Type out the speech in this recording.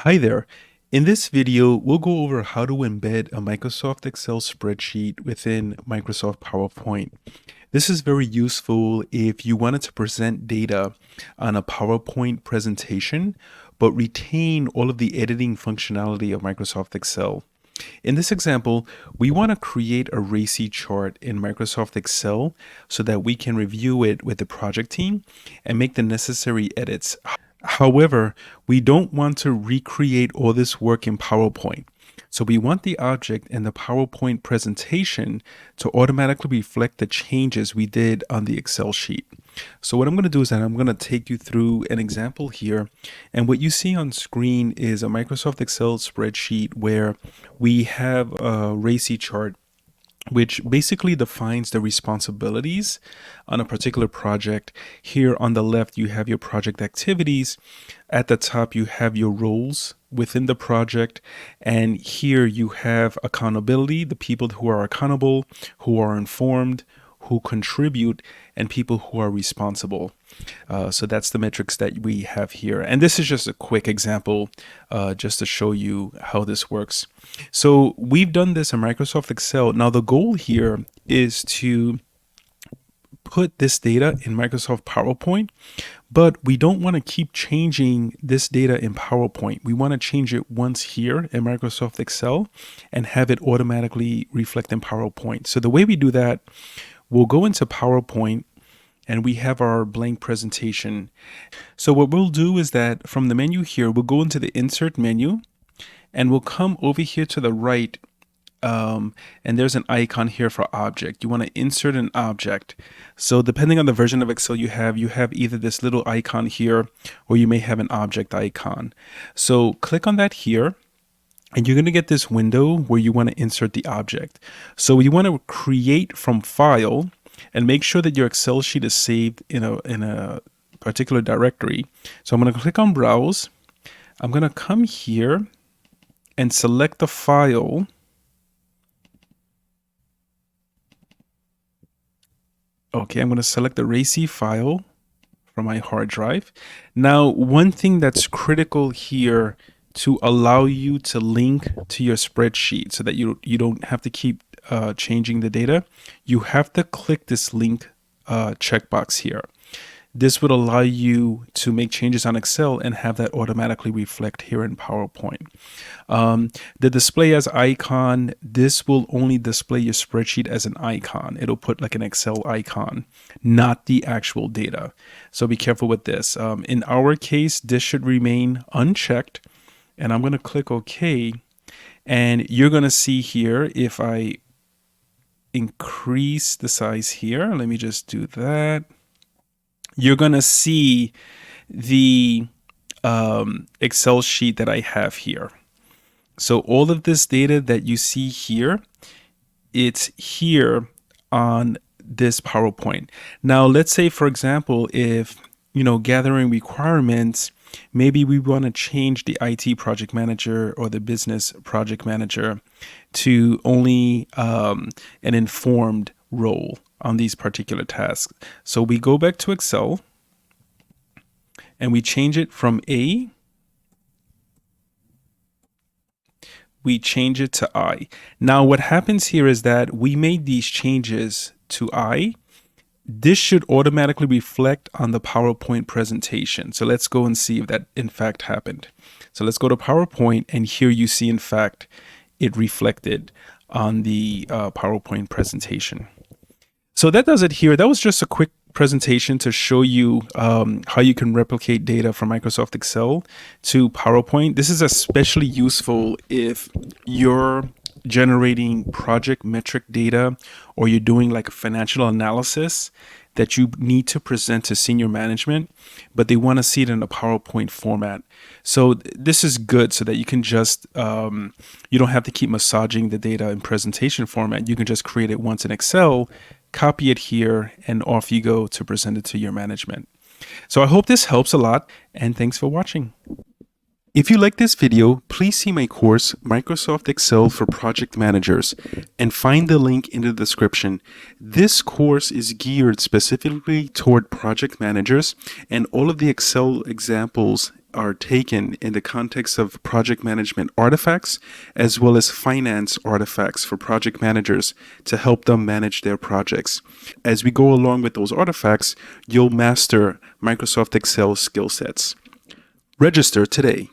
Hi there. In this video, we'll go over how to embed a Microsoft Excel spreadsheet within Microsoft PowerPoint. This is very useful if you wanted to present data on a PowerPoint presentation, but retain all of the editing functionality of Microsoft Excel. In this example, we want to create a RACI chart in Microsoft Excel so that we can review it with the project team and make the necessary edits. However, we don't want to recreate all this work in PowerPoint. So we want the object in the PowerPoint presentation to automatically reflect the changes we did on the Excel sheet. So what I'm going to do is that I'm going to take you through an example here. And what you see on screen is a Microsoft Excel spreadsheet where we have a RACI chart, which basically defines the responsibilities on a particular project. Here on the left, you have your project activities. At the top, you have your roles within the project. And here you have accountability, the people who are accountable, who are informed, who contribute, and people who are responsible. So that's the metrics that we have here. And this is just a quick example just to show you how this works. So we've done this in Microsoft Excel. Now the goal here is to put this data in Microsoft PowerPoint, but we don't want to keep changing this data in PowerPoint. We want to change it once here in Microsoft Excel and have it automatically reflect in PowerPoint. So the way we do that, we'll go into PowerPoint and we have our blank presentation. So what we'll do is that from the menu here, we'll go into the insert menu and we'll come over here to the right. And there's an icon here for object. You want to insert an object. So depending on the version of Excel you have either this little icon here, or you may have an object icon. So click on that here. And you're going to get this window where you want to insert the object. So you want to create from file and make sure that your Excel sheet is saved in a particular directory. So I'm going to click on browse. I'm going to come here and select the file. Okay, I'm going to select the RACI file from my hard drive. Now, one thing that's critical here to allow you to link to your spreadsheet so that you don't have to keep changing the data, you have to click this link checkbox here. This would allow you to make changes on Excel and have that automatically reflect here in PowerPoint. The display as icon, this will only display your spreadsheet as an icon. It'll put like an Excel icon, not the actual data. So be careful with this. In our case, this should remain unchecked. And I'm going to click OK. And you're going to see here, if I increase the size here, let me just do that. You're going to see the Excel sheet that I have here. So all of this data that you see here, it's here on this PowerPoint. Now, let's say, for example, if, gathering requirements, maybe we want to change the IT project manager or the business project manager to only an informed role on these particular tasks. So we go back to Excel and we change it from A. We change it to I. Now what happens here is that we made these changes to I. This should automatically reflect on the PowerPoint presentation. So let's go and see if that in fact happened. So let's go to PowerPoint, and here you see in fact it reflected on the PowerPoint presentation. So that does it here. That was just a quick presentation to show you how you can replicate data from Microsoft Excel to PowerPoint. This is especially useful if you're generating project metric data, or you're doing like a financial analysis that you need to present to senior management, but they want to see it in a PowerPoint format. So this is good so that you can just, you don't have to keep massaging the data in presentation format. You can just create it once in Excel, copy it here, and off you go to present it to your management. So I hope this helps a lot, and thanks for watching. If you like this video, please see my course, Microsoft Excel for Project Managers, and find the link in the description. This course is geared specifically toward project managers, and all of the Excel examples are taken in the context of project management artifacts as well as finance artifacts for project managers to help them manage their projects. As we go along with those artifacts, you'll master Microsoft Excel skill sets. Register today.